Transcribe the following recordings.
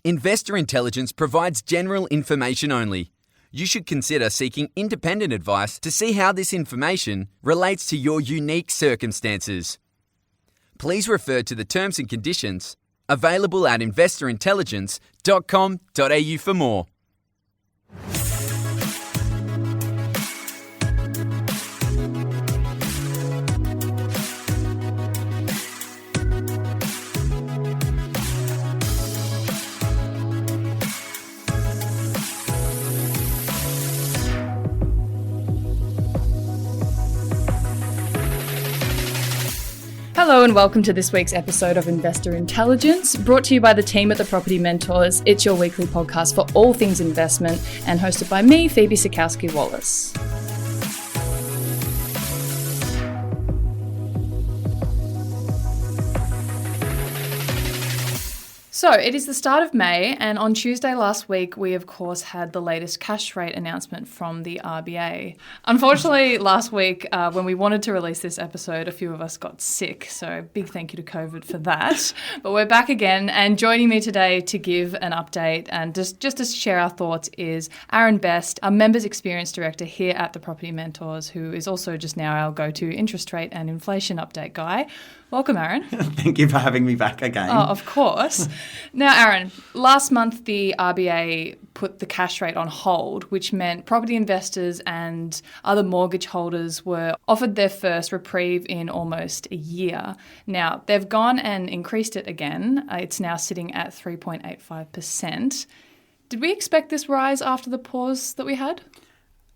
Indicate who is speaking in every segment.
Speaker 1: Investor Intelligence provides general information only. You should consider seeking independent advice to see how this information relates to your unique circumstances. Please refer to the terms and conditions available at investorintelligence.com.au for more.
Speaker 2: Hello and welcome to this week's episode of Investor Intelligence, brought to you by the team at the Property Mentors. It's your weekly podcast for all things investment and hosted by me, Phoebe Sikowski-Wallace. So it is the start of May, and on Tuesday last week, we of course had the latest cash rate announcement from the RBA. Unfortunately, last week, when we wanted to release this episode, a few of us got sick, so big thank you to COVID for that. But we're back again, and joining me today to give an update and just to share our thoughts is Aaron Best, our Members Experience Director here at the Property Mentors, who is also just now our go-to interest rate and inflation update guy. Welcome, Aaron.
Speaker 3: Thank you for having me back again.
Speaker 2: Oh, of course. Now, Aaron, last month the RBA put the cash rate on hold, which meant property investors and other mortgage holders were offered their first reprieve in almost a year. Now, they've gone and increased it again. It's now sitting at 3.85%. Did we expect this rise after the pause that we had?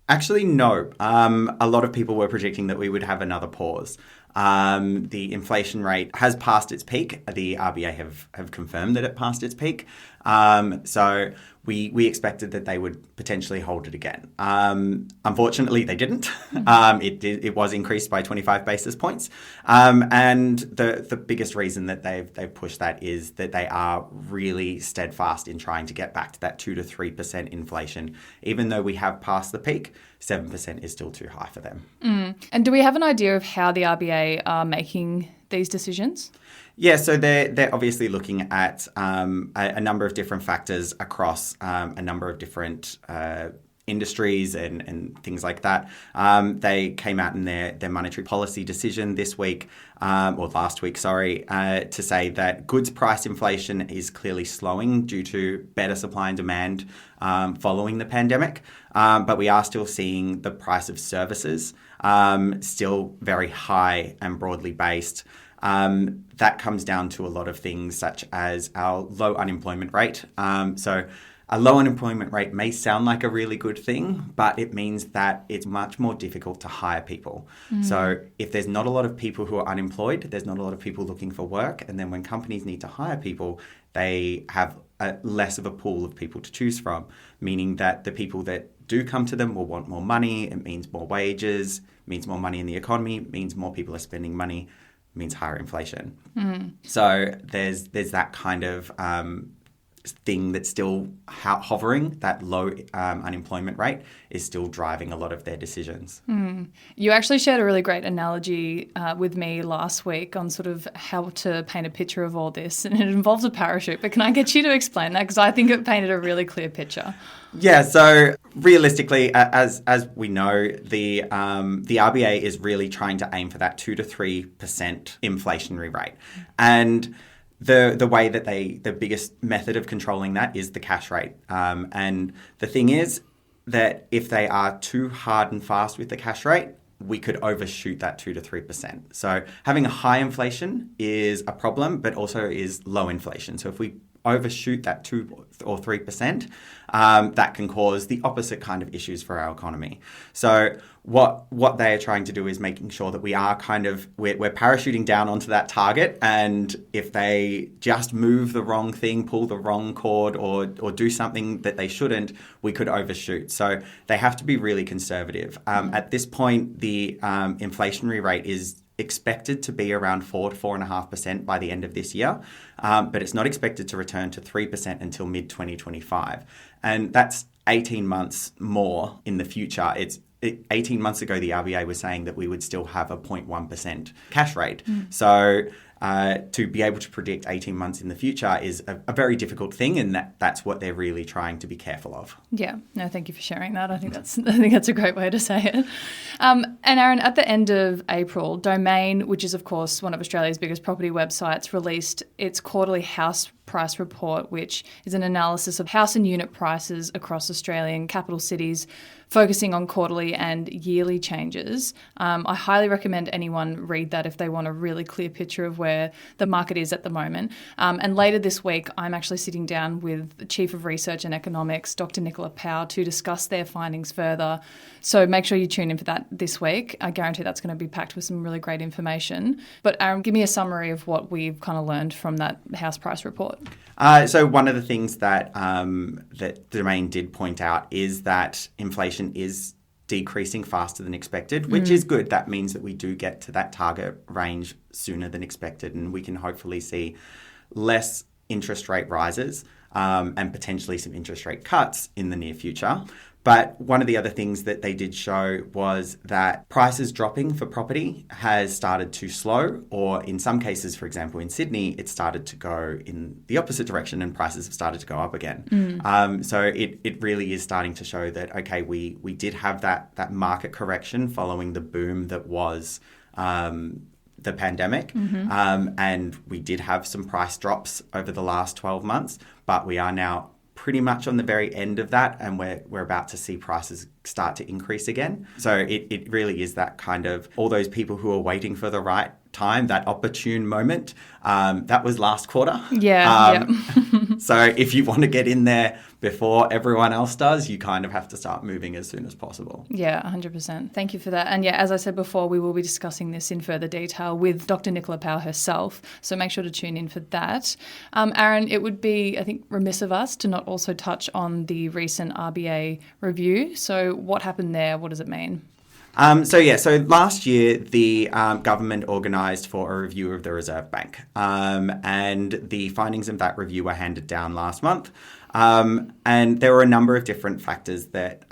Speaker 3: Actually, no. A lot of people were predicting that we would have another pause. The inflation rate has passed its peak. The RBA have confirmed that it passed its peak. So we expected that they would potentially hold it again. Unfortunately, they didn't. It was increased by 25 basis points. And the biggest reason that they've pushed that is that they are really steadfast in trying to get back to that 2 to 3% inflation. Even though we have passed the peak, 7% is still too high for them.
Speaker 2: And do we have an idea of how the RBA are making these decisions?
Speaker 3: Yeah, so they're obviously looking at a number of different factors across a number of different industries and things like that. They came out in their monetary policy decision this week, or last week, to say that goods price inflation is clearly slowing due to better supply and demand following the pandemic. But we are still seeing the price of services still very high and broadly based. That comes down to a lot of things such as our low unemployment rate. So a low unemployment rate may sound like a really good thing, but it means that it's much more difficult to hire people. So if there's not a lot of people who are unemployed, there's not a lot of people looking for work. And then when companies need to hire people, they have less of a pool of people to choose from, meaning that the people that do come to them will want more money. It means more wages, means more money in the economy, means more people are spending money, means higher inflation. So there's that kind of thing that's still hovering. That low unemployment rate is still driving a lot of their decisions.
Speaker 2: You actually shared a really great analogy with me last week on sort of how to paint a picture of all this, and it involves a parachute. But can I get you to explain that? Because I think it painted a really clear picture.
Speaker 3: Yeah, so realistically, as we know, the RBA is really trying to aim for that 2 to 3% inflationary rate. And the way that the biggest method of controlling that is the cash rate. And the thing is that if they are too hard and fast with the cash rate, we could overshoot that 2 to 3%. So having a high inflation is a problem, but also is low inflation. So if we overshoot that 2 or 3%, that can cause the opposite kind of issues for our economy. So what they are trying to do is making sure that we are we're parachuting down onto that target, and if they just move the wrong thing, pull the wrong cord, or do something that they shouldn't, we could overshoot. So they have to be really conservative. At this point, the inflationary rate is expected to be around 4 to 4.5% by the end of this year, but it's not expected to return to 3% until mid-2025. And that's 18 months more in the future. 18 months ago, the RBA was saying that we would still have a 0.1% cash rate. So to be able to predict 18 months in the future is a very difficult thing, and that's what they're really trying to be careful of.
Speaker 2: Yeah, no, thank you for sharing that. I think that's a great way to say it. And Aaron, at the end of April, Domain, which is of course one of Australia's biggest property websites, released its quarterly house price report, which is an analysis of house and unit prices across Australian capital cities, focusing on quarterly and yearly changes. I highly recommend anyone read that if they want a really clear picture of where the market is at the moment. And later this week, I'm actually sitting down with the Chief of Research and Economics, Dr. Nicola Powell, to discuss their findings further. So make sure you tune in for that this week. I guarantee that's going to be packed with some really great information. But Aaron, give me a summary of what we've kind of learned from that house price report.
Speaker 3: So one of the things that that Domain did point out is that inflation is decreasing faster than expected, which is good. That means that we do get to that target range sooner than expected, and we can hopefully see less interest rate rises and potentially some interest rate cuts in the near future. But one of the other things that they did show was that prices dropping for property has started to slow, or in some cases, for example, in Sydney, it started to go in the opposite direction and prices have started to go up again. So it really is starting to show that, okay, we did have that market correction following the boom that was the pandemic. And we did have some price drops over the last 12 months, but we are now pretty much on the very end of that, and we're about to see prices start to increase again. So it really is that kind of all those people who are waiting for the right time, that opportune moment. That was last quarter.
Speaker 2: Yeah.
Speaker 3: So if you want to get in there before everyone else does, you kind of have to start moving as soon as possible.
Speaker 2: Yeah, 100%. Thank you for that. And yeah, as I said before, we will be discussing this in further detail with Dr. Nicola Powell herself. So make sure to tune in for that. Aaron, it would be, I think, remiss of us to not also touch on the recent RBA review. So what happened there? What does it mean?
Speaker 3: So last year, the government organised for a review of the Reserve Bank, and the findings of that review were handed down last month. And there were a number of different factors that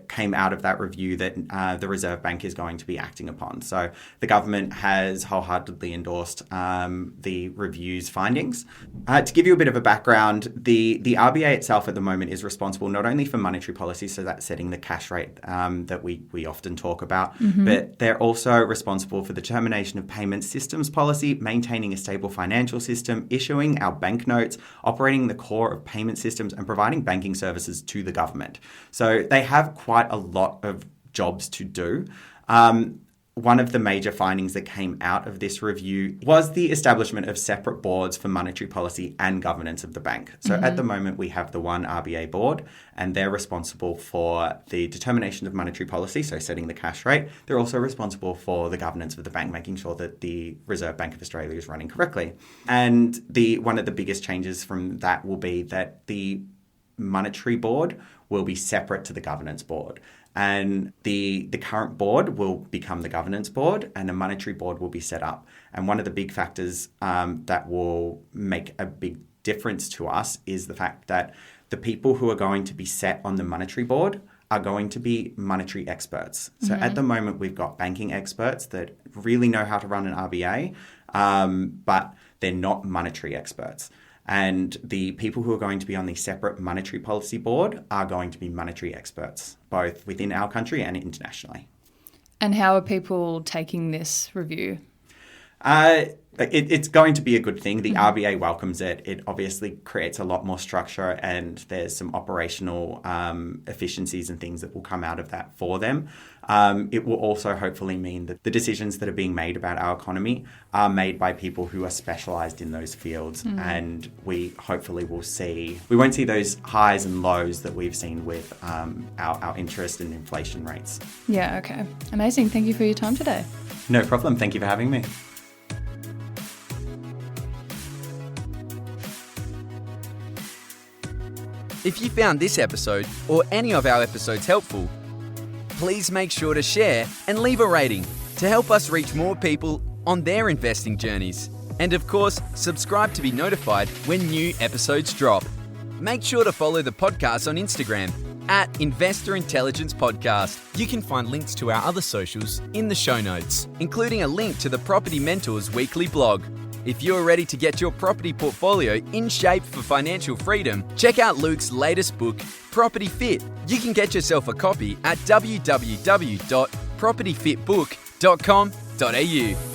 Speaker 3: came out of that review that the Reserve Bank is going to be acting upon. So the government has wholeheartedly endorsed the review's findings. To give you a bit of a background, the RBA itself at the moment is responsible not only for monetary policy, so that's setting the cash rate that we often talk about, but they're also responsible for the determination of payment systems policy, maintaining a stable financial system, issuing our banknotes, operating the core of payment systems, and providing banking services to the government. So they have quite a lot of jobs to do. One of the major findings that came out of this review was the establishment of separate boards for monetary policy and governance of the bank. So at the moment, we have the one RBA board, and they're responsible for the determination of monetary policy, so setting the cash rate. They're also responsible for the governance of the bank, making sure that the Reserve Bank of Australia is running correctly. And one of the biggest changes from that will be that the monetary board will be separate to the governance board. And the current board will become the governance board, and a monetary board will be set up. And one of the big factors that will make a big difference to us is the fact that the people who are going to be set on the monetary board are going to be monetary experts. So at the moment, we've got banking experts that really know how to run an RBA, but they're not monetary experts. And the people who are going to be on the separate monetary policy board are going to be monetary experts, both within our country and internationally.
Speaker 2: And how are people taking this review?
Speaker 3: It's going to be a good thing. The RBA welcomes it. It obviously creates a lot more structure, and there's some operational efficiencies and things that will come out of that for them. It will also hopefully mean that the decisions that are being made about our economy are made by people who are specialised in those fields, and we hopefully will see, we won't see those highs and lows that we've seen with our interest and inflation rates.
Speaker 2: Yeah, okay. Amazing. Thank you for your time today.
Speaker 3: No problem. Thank you for having me.
Speaker 1: If you found this episode or any of our episodes helpful, please make sure to share and leave a rating to help us reach more people on their investing journeys. And of course, subscribe to be notified when new episodes drop. Make sure to follow the podcast on Instagram @Investor Intelligence Podcast. You can find links to our other socials in the show notes, including a link to the Property Mentors weekly blog. If you're ready to get your property portfolio in shape for financial freedom, check out Luke's latest book, Property Fit. You can get yourself a copy at www.propertyfitbook.com.au.